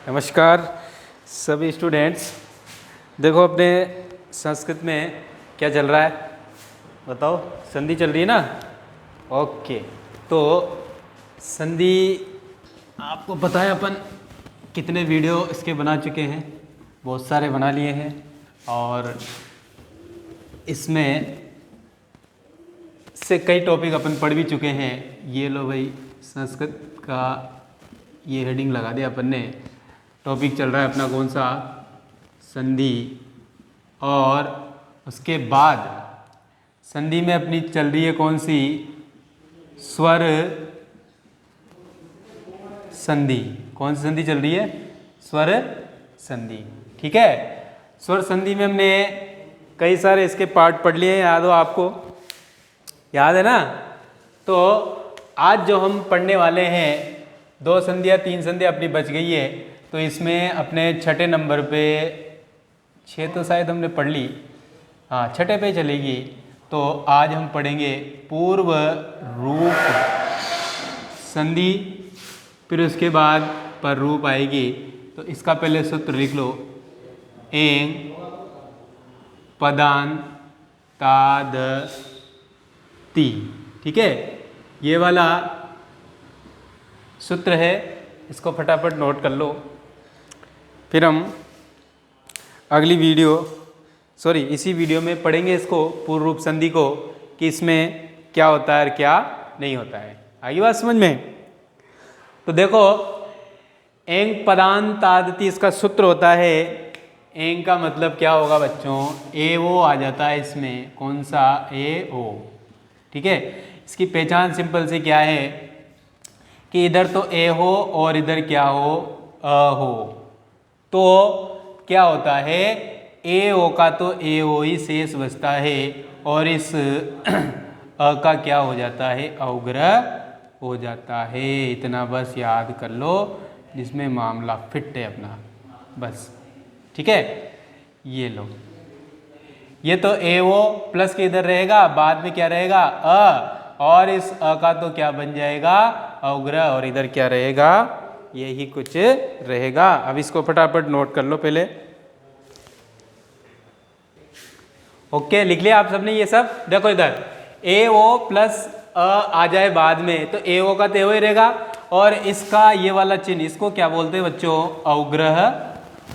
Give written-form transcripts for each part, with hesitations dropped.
नमस्कार सभी स्टूडेंट्स। देखो अपने संस्कृत में क्या चल रहा है बताओ। संधि चल रही है ना। ओके, तो संधि आपको पता है अपन कितने वीडियो इसके बना चुके हैं, बहुत सारे बना लिए हैं। और इसमें से कई टॉपिक अपन पढ़ भी चुके हैं। ये लो भाई, संस्कृत का ये हेडिंग लगा दिया अपन ने। टॉपिक चल रहा है अपना कौन सा, संधि। और उसके बाद संधि में अपनी चल रही है कौन सी, स्वर संधि। कौन सी संधि चल रही है, स्वर संधि। ठीक है, स्वर संधि में हमने कई सारे इसके पार्ट पढ़ लिए हैं, याद हो आपको, याद है ना। तो आज जो हम पढ़ने वाले हैं, 2 संधियाँ 3 संधियाँ अपनी बच गई है। तो इसमें अपने छठे नंबर पे, 6 तो शायद हमने पढ़ ली, हाँ छठे पे चलेगी। तो आज हम पढ़ेंगे पूर्व रूप संधि, फिर उसके बाद पर रूप आएगी। तो इसका पहले सूत्र लिख लो, एंग पदान ताद ती। ठीक है, ये वाला सूत्र है, इसको फटाफट नोट कर लो। फिर हम अगली वीडियो, इसी वीडियो में पढ़ेंगे इसको, पूर्व रूप संधि को, कि इसमें क्या होता है और क्या नहीं होता है। आगे बात समझ में। तो देखो, एंग पदान तादती इसका सूत्र होता है। एंग का मतलब क्या होगा बच्चों, ए ओ आ जाता है इसमें, कौन सा, ए ओ। ठीक है, इसकी पहचान सिंपल से क्या है कि इधर तो ए हो और इधर क्या हो, अ हो। तो क्या होता है, ए ओ का तो ए ओ ही शेष बचता है, और इस अ का क्या हो जाता है, अवग्रह हो जाता है। इतना बस याद कर लो, जिसमें मामला फिट है अपना, बस। ठीक है, ये लो, ये तो ए ओ प्लस के इधर रहेगा, बाद में क्या रहेगा, अ, और इस अ का तो क्या बन जाएगा, अवग्रह, और इधर क्या रहेगा, यही कुछ रहेगा। अब इसको फटाफट नोट कर लो पहले। ओके, लिख लिया आप सबने ये सब। देखो इधर ए ओ प्लस अ आ जाए बाद में, तो ए ओ का तो ही रहेगा, और इसका ये वाला चिन्ह, इसको क्या बोलते हैं बच्चों, अवग्रह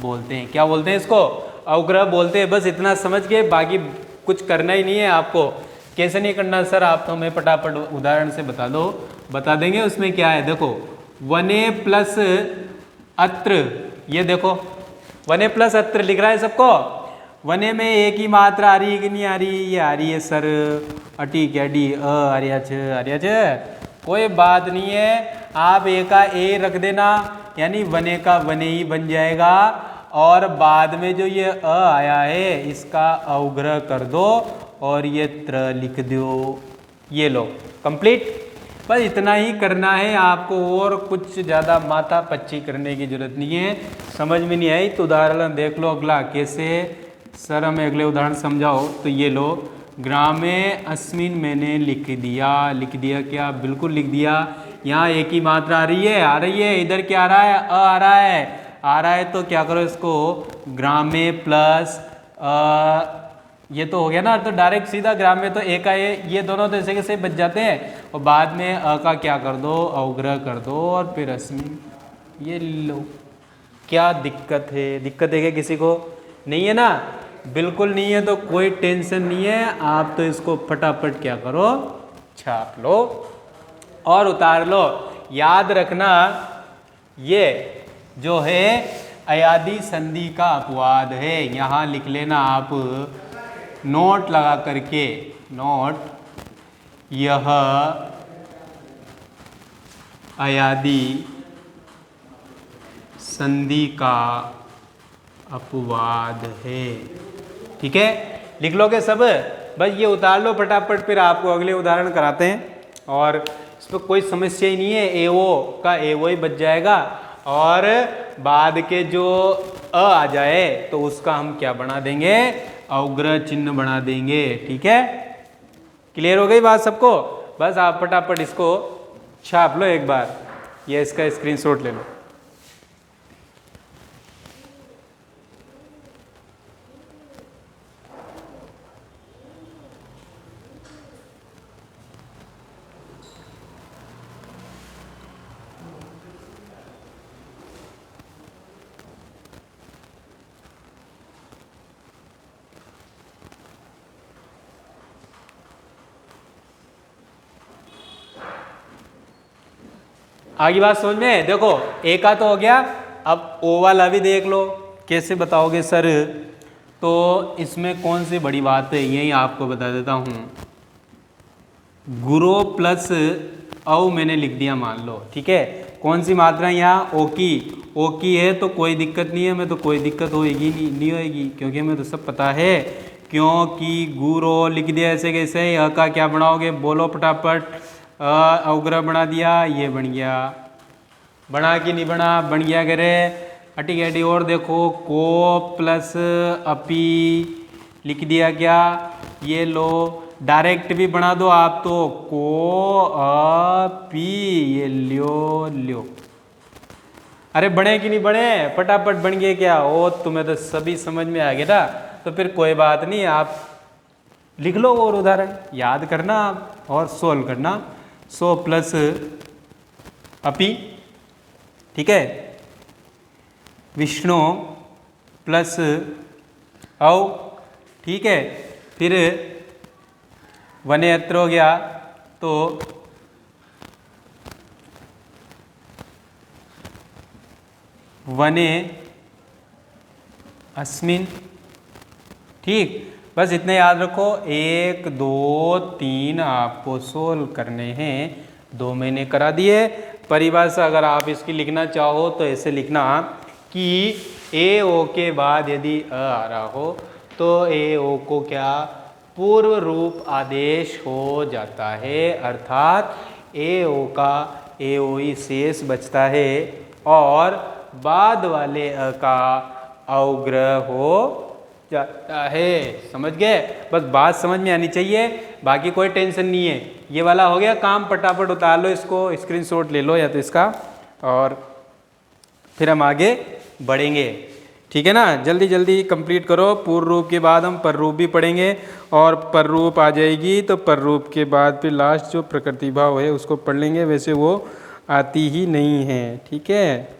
बोलते हैं। क्या बोलते हैं इसको, अवग्रह बोलते हैं। बस इतना समझ के बाकी कुछ करना ही नहीं है आपको। कैसे नहीं करना सर, आप तो हमें फटाफट उदाहरण से बता दो, बता देंगे। उसमें क्या है, देखो वने प्लस अत्र, ये देखो वने प्लस अत्र लिख रहा है सबको। वने में एक ही मात्रा आ रही है कि नहीं आ रही, ये आ रही है सर, अटी क्या डी अ आर्या छ, कोई बात नहीं है। आप ए का ए रख देना, यानी वने का वने ही बन जाएगा, और बाद में जो ये अ आया है इसका अवग्रह कर दो, और ये त्र लिख दो। ये लो कंप्लीट। बस इतना ही करना है आपको, और कुछ ज़्यादा माथा पच्ची करने की जरूरत नहीं है। समझ में नहीं आई तो उदाहरण देख लो अगला। कैसे सर, हमें अगले उदाहरण समझाओ। तो ये लो, ग्रामे अस्मिन मैंने लिख दिया क्या, बिल्कुल लिख दिया। यहाँ एक ही मात्रा आ रही है, इधर क्या आ रहा है, अ आ रहा है, तो क्या करो इसको, ग्रामे प्लस ये तो हो गया ना, तो डायरेक्ट सीधा ग्राम में तो ए का ये दोनों तो ऐसे कैसे बच जाते हैं, और बाद में अ का क्या कर दो, अवग्रह कर दो, और फिर अस्मिन। ये लो, क्या दिक्कत है, दिक्कत है क्या किसी को, नहीं है ना, बिल्कुल नहीं है। तो कोई टेंशन नहीं है, आप तो इसको फटाफट क्या करो, छाप लो और उतार लो। याद रखना, ये जो है अयादी संधि का अपवाद है। यहाँ लिख लेना आप नोट लगा करके, नोट, यह अयादी संधि का अपवाद है। ठीक है, लिख लोगे सब, बस ये उतार लो फटाफट, फिर आपको अगले उदाहरण कराते हैं। और इस पर कोई समस्या ही नहीं है, ए ओ का ए ओ ही बच जाएगा, और बाद के जो अ आ जाए तो उसका हम क्या बना देंगे, अवग्रह चिन्ह बना देंगे। ठीक है, क्लियर हो गई बात सबको। बस आप फटाफट इसको छाप लो एक बार, ये इसका स्क्रीनशॉट ले लो। आगे बात समझ में? देखो ए का तो हो गया, अब ओ वाला भी देख लो। कैसे बताओगे सर? तो इसमें कौन सी बड़ी बात है, यही आपको बता देता हूँ। गुरो प्लस औ मैंने लिख दिया मान लो, ठीक है। कौन सी मात्रा यहाँ? ओ की है तो कोई दिक्कत नहीं है, हमें तो कोई दिक्कत होएगी नहीं होएगी, क्योंकि हमें तो सब पता है। क्योंकि गुरो लिख दिया ऐसे कैसे, यह का क्या बनाओगे बोलो फटाफट। अवग्रह बना दिया, ये बन गया। बना कि नहीं बना? बन गया करे। हटी गटी और देखो, को प्लस अपी लिख दिया क्या? ये लो, डायरेक्ट भी बना दो आप तो, को अपी, ये ल्यो। अरे बने कि नहीं बने? फटाफट बन गए क्या? ओ तुम्हें तो सभी समझ में आ गया ना, तो फिर कोई बात नहीं, आप लिख लो और उदाहरण याद करना आप और सोल्व करना। 100 प्लस अपी, ठीक है, विष्णु प्लस औ, ठीक है, फिर वने अत्र हो गया तो वने अस्मिन, ठीक। बस इतने याद रखो, 1 2 3 आपको सोल्व करने हैं। 2 मैंने करा दिए। परिभाषा अगर आप इसकी लिखना चाहो तो ऐसे लिखना कि ए ओ के बाद यदि अ आ रहा हो तो ए ओ को क्या पूर्व रूप आदेश हो जाता है, अर्थात ए ओ का ए ओ ही शेष बचता है और बाद वाले अ का अवग्रह हो जाता है। समझ गए? बस बात समझ में आनी चाहिए, बाकी कोई टेंशन नहीं है। ये वाला हो गया काम, फटाफट उतार लो इसको, स्क्रीनशॉट ले लो या तो इसका, और फिर हम आगे बढ़ेंगे, ठीक है ना। जल्दी जल्दी कंप्लीट करो। पूर्व रूप के बाद हम पर रूप भी पढ़ेंगे और पर रूप आ जाएगी तो पर रूप के बाद फिर लास्ट जो प्रकृति भाव है उसको पढ़ लेंगे, वैसे वो आती ही नहीं है, ठीक है।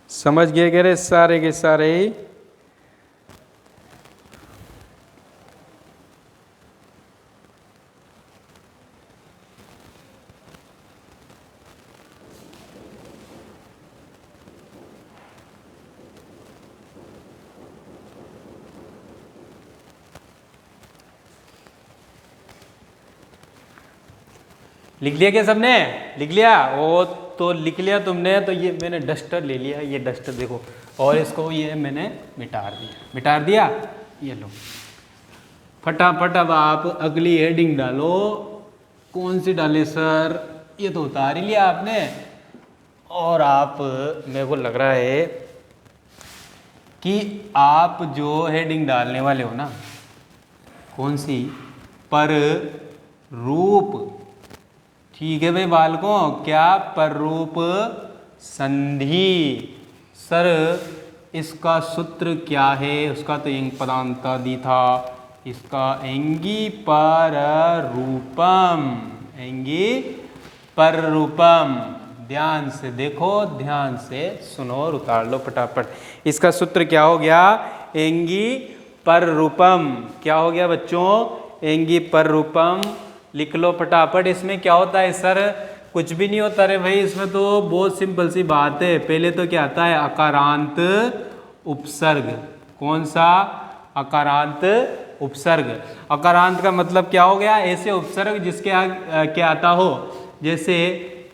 समझ गए गए सारे के सारे? लिख लिया क्या सबने? लिख लिया? ओ तो लिख लिया तुमने, तो ये मैंने डस्टर ले लिया, ये डस्टर देखो, और इसको ये मैंने मिटा दिया। ये लो फटाफट, अब आप अगली हेडिंग डालो। कौन सी डाले सर? ये तो उतार ही लिया आपने। और आप, मेरे को लग रहा है कि आप जो हेडिंग डालने वाले हो ना, कौन सी? पर रूप, ठीक है भाई बालकों, क्या पर रूप संधि। सर इसका सूत्र क्या है? उसका तो एंग पदांता दी था, इसका एंगी पर रूपम, एंगी पर रूपम। ध्यान से देखो, ध्यान से सुनो और उतार लो फटाफट। इसका सूत्र क्या हो गया? एंगी पर रूपम। क्या हो गया बच्चों? एंगी पर रूपम। लिख लो फटाफट। इसमें क्या होता है सर? कुछ भी नहीं होता रे भाई, इसमें तो बहुत सिंपल सी बात है। पहले तो क्या आता है? अकारांत उपसर्ग। कौन सा? अकारांत उपसर्ग। अकारांत का मतलब क्या हो गया? ऐसे उपसर्ग जिसके आगे क्या आता हो, जैसे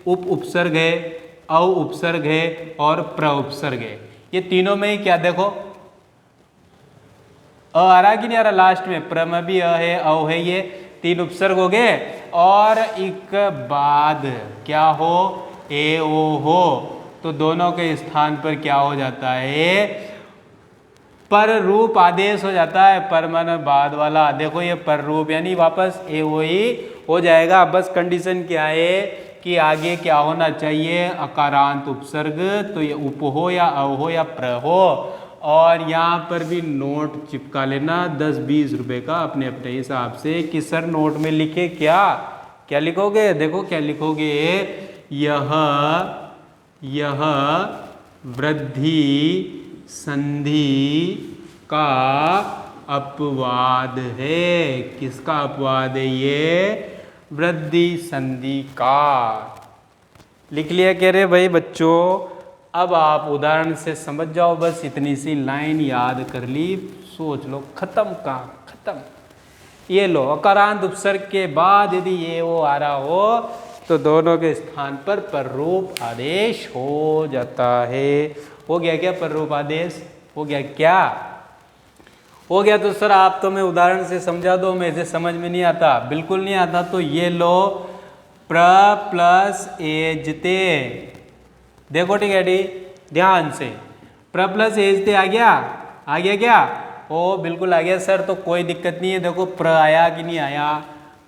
उप उपसर्ग है, औ उपसर्ग है और प्र उपसर्ग है। ये तीनों में ही क्या देखो, अ आ रहा कि नहीं आ रहा? लास्ट में प्र में भी अ है, औ है, ये 3 उपसर्ग हो गए। और एक बाद क्या हो? ए ओ हो, तो दोनों के स्थान पर क्या हो जाता है? पर रूप आदेश हो जाता है। पर मन बाद वाला, देखो ये पर रूप, यानी वापस ए ओ ही हो जाएगा। बस कंडीशन क्या है कि आगे क्या होना चाहिए? अकारांत उपसर्ग, तो ये उप हो या अव हो या प्र हो। और यहाँ पर भी नोट चिपका लेना 10-20 रुपए का अपने अपने हिसाब से, कि सर नोट में लिखे क्या क्या लिखोगे? देखो क्या लिखोगे? यह वृद्धि संधि का अपवाद है। किसका अपवाद है ये? वृद्धि संधि का। लिख लिया कह रहे भाई बच्चों, अब आप उदाहरण से समझ जाओ, बस इतनी सी लाइन याद कर ली, सोच लो, खत्म काम खत्म। ये लो, अकारांत उपसर्ग के बाद यदि ये वो आ रहा हो तो दोनों के स्थान पर पररूप आदेश हो जाता है। हो गया क्या पररूप आदेश? हो गया क्या? हो गया। तो सर आप तो मैं उदाहरण से समझा दो, मुझे समझ में नहीं आता, बिल्कुल नहीं आता। तो ये लो, प्र प्लस एजते, देखो ठीक है डी, ध्यान से, प्र प्लस एजते आ गया? आ गया क्या? ओ बिल्कुल आ गया सर, तो कोई दिक्कत नहीं है। देखो प्र आया कि नहीं आया?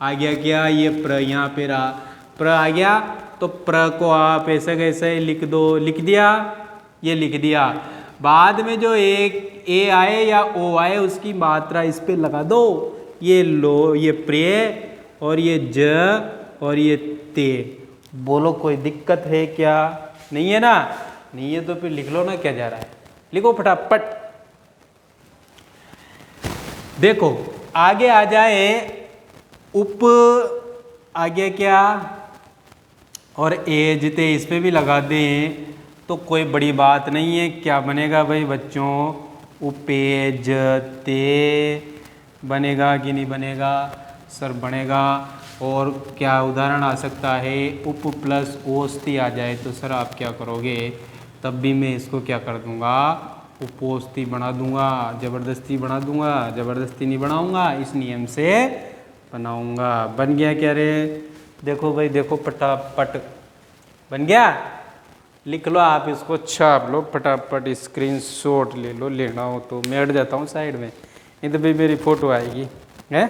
आ गया क्या? ये प्र यहाँ पे रहा, प्र आ गया, तो प्र को आप ऐसे कैसे लिख दो, लिख दिया, ये लिख दिया। बाद में जो एक ए आए या ओ आए उसकी मात्रा इस पे लगा दो, ये लो, ये प्रे और ये ज और ये ते। बोलो कोई दिक्कत है क्या? नहीं है ना? नहीं है तो फिर लिख लो ना, क्या जा रहा है, लिखो फटाफट। देखो आगे आ जाए, उप आ गया क्या, और एजते इस पे भी लगा दें तो कोई बड़ी बात नहीं है। क्या बनेगा भाई बच्चों? उपेजते बनेगा कि नहीं बनेगा? सर बनेगा। और क्या उदाहरण आ सकता है? उप प्लस ओस्ती आ जाए तो सर आप क्या करोगे? तब भी मैं इसको क्या कर दूंगा? उपोस्ती बना दूंगा, ज़बरदस्ती बना दूंगा, ज़बरदस्ती नहीं बनाऊंगा, इस नियम से बनाऊंगा। बन गया क्या रे? देखो भाई देखो, फटाफट बन गया। लिख लो आप इसको, छाप लो फटाफट, स्क्रीनशॉट ले लो, लेना हो तो। मैं हट जाता हूँ साइड में, नहीं तो भाई मेरी फ़ोटो आएगी है,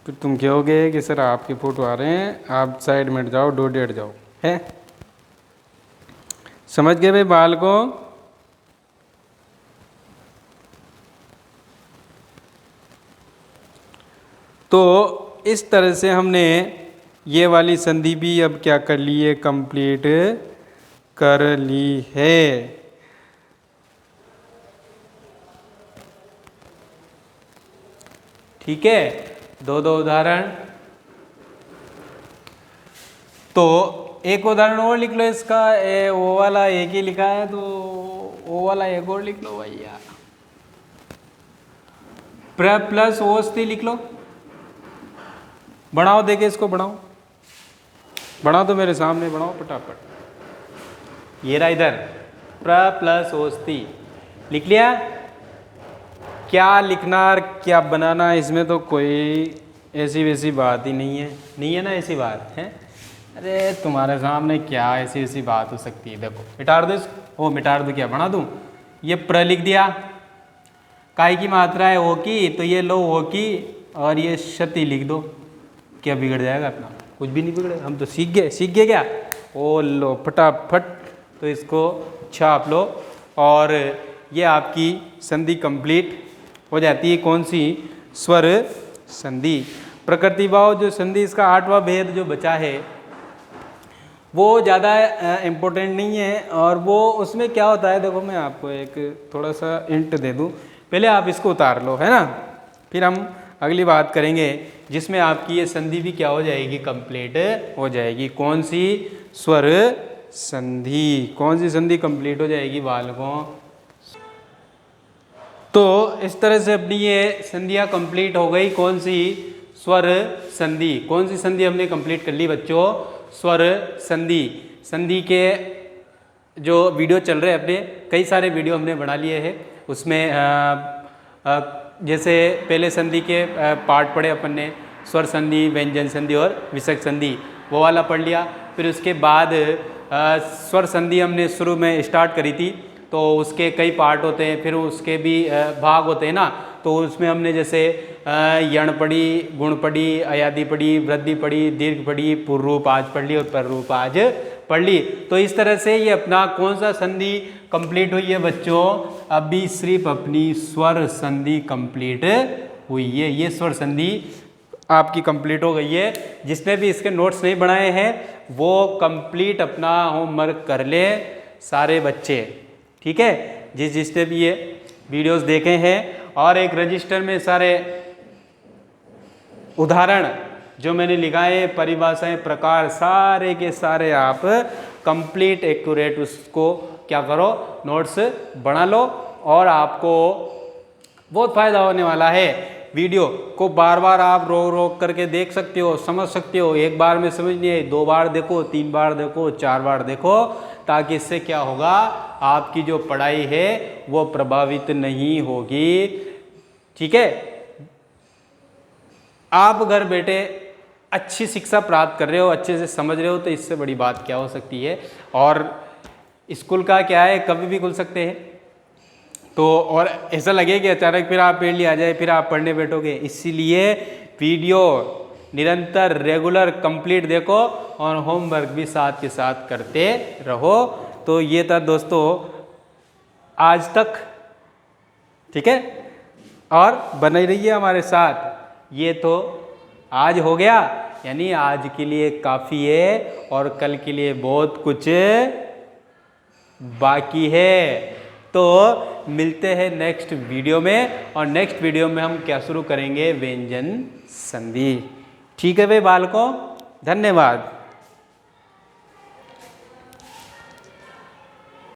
फिर तुम कहोगे कि सर आपकी फ़ोटो आ रहे हैं, आप साइड में हट जाओ, डोडे हट जाओ, है? समझ गए भाई बाल को? तो इस तरह से हमने ये वाली संधि भी अब क्या कर ली है? कंप्लीट कर ली है। ठीक है, दो दो उदाहरण। तो एक उदाहरण और लिख लो इसका, ओ वाला एक ही लिखा है तो ओ वाला एक और लिख लो भैया। प्र प्लस ओस्ती लिख लो, बढ़ाओ, देखे इसको बढ़ाओ, बढ़ाओ तो मेरे सामने बढ़ाओ फटाफट। ये रहा इधर, प्र प्लस ओस्ती लिख लिया। क्या लिखना और क्या बनाना, इसमें तो कोई ऐसी वैसी बात ही नहीं है, नहीं है ना ऐसी बात है? अरे तुम्हारे सामने क्या ऐसी ऐसी बात हो सकती है? देखो मिटा दो इसको, ओ मिटा दो, क्या बना दूँ? ये प्र लिख दिया, काय की मात्रा है ओ की, तो ये लो ओ की, और ये क्षति लिख दो। क्या बिगड़ जाएगा अपना? कुछ भी नहीं बिगड़ेगा, हम तो सीख गए क्या? ओ लो फटाफट, तो इसको छाप लो, और ये आपकी संधि कंप्लीट हो जाती है। कौन सी? स्वर संधि। प्रकृति भाव जो संधि, इसका 8वां भेद जो बचा है वो ज़्यादा इम्पोर्टेंट नहीं है, और वो उसमें क्या होता है, देखो मैं आपको एक थोड़ा सा हिंट दे दूँ, पहले आप इसको उतार लो, है ना, फिर हम अगली बात करेंगे जिसमें आपकी ये संधि भी क्या हो जाएगी? कंप्लीट हो जाएगी। कौन सी? स्वर संधि। कौन सी संधि कंप्लीट हो जाएगी बालकों? तो इस तरह से अपनी ये संधियाँ कंप्लीट हो गई। कौन सी? स्वर संधि। कौन सी संधि हमने कंप्लीट कर ली बच्चों? स्वर संधि। संधि के जो वीडियो चल रहे हैं अपने, कई सारे वीडियो हमने बना लिए हैं, उसमें जैसे पहले संधि के पार्ट पढ़े अपन ने, स्वर संधि, व्यंजन संधि और विसर्ग संधि, वो वाला पढ़ लिया। फिर उसके बाद स्वर संधि हमने शुरू में स्टार्ट करी थी, तो उसके कई पार्ट होते हैं, फिर उसके भी भाग होते हैं ना, तो उसमें हमने जैसे यण पढ़ी, गुण पढ़ी, अयादि पढ़ी, वृद्धि पढ़ी, दीर्घ पढ़ी, पूर्वरूप आज पढ़ ली और पररूप आज पढ़ ली। तो इस तरह से ये अपना कौन सा संधि कंप्लीट हुई है बच्चों? अभी सिर्फ अपनी स्वर संधि कंप्लीट हुई है। ये स्वर संधि आपकी कंप्लीट हो गई है। जिसने भी इसके नोट्स नहीं बनाए हैं वो कंप्लीट अपना होमवर्क कर ले सारे बच्चे, ठीक है? जिसने भी ये वीडियोस देखे हैं, और एक रजिस्टर में सारे उदाहरण जो मैंने लिखा है परिभाषाएं प्रकार सारे के सारे आप कंप्लीट एक्यूरेट उसको क्या करो, नोट्स बना लो और आपको बहुत फायदा होने वाला है। वीडियो को बार बार आप रोक रोक करके देख सकते हो, समझ सकते हो। एक बार में समझ नहीं आई, 2 बार देखो, 3 बार देखो, 4 बार देखो, ताकि इससे क्या होगा, आपकी जो पढ़ाई है वो प्रभावित नहीं होगी। ठीक है, आप घर बैठे अच्छी शिक्षा प्राप्त कर रहे हो, अच्छे से समझ रहे हो, तो इससे बड़ी बात क्या हो सकती है। और स्कूल का क्या है, कभी भी खुल सकते हैं। तो और ऐसा लगे कि अचानक फिर आप पढ़ लिया आ जाए, फिर आप पढ़ने बैठोगे। इसीलिए वीडियो निरंतर रेगुलर कंप्लीट देखो और होमवर्क भी साथ के साथ करते रहो। तो ये था दोस्तों आज तक, ठीक है, और बने रहिए हमारे साथ। ये तो आज हो गया, यानी आज के लिए काफ़ी है और कल के लिए बहुत कुछ बाकी है। तो मिलते हैं नेक्स्ट वीडियो में, और नेक्स्ट वीडियो में हम क्या शुरू करेंगे, व्यंजन संधि। ठीक है भाई बालकों, धन्यवाद।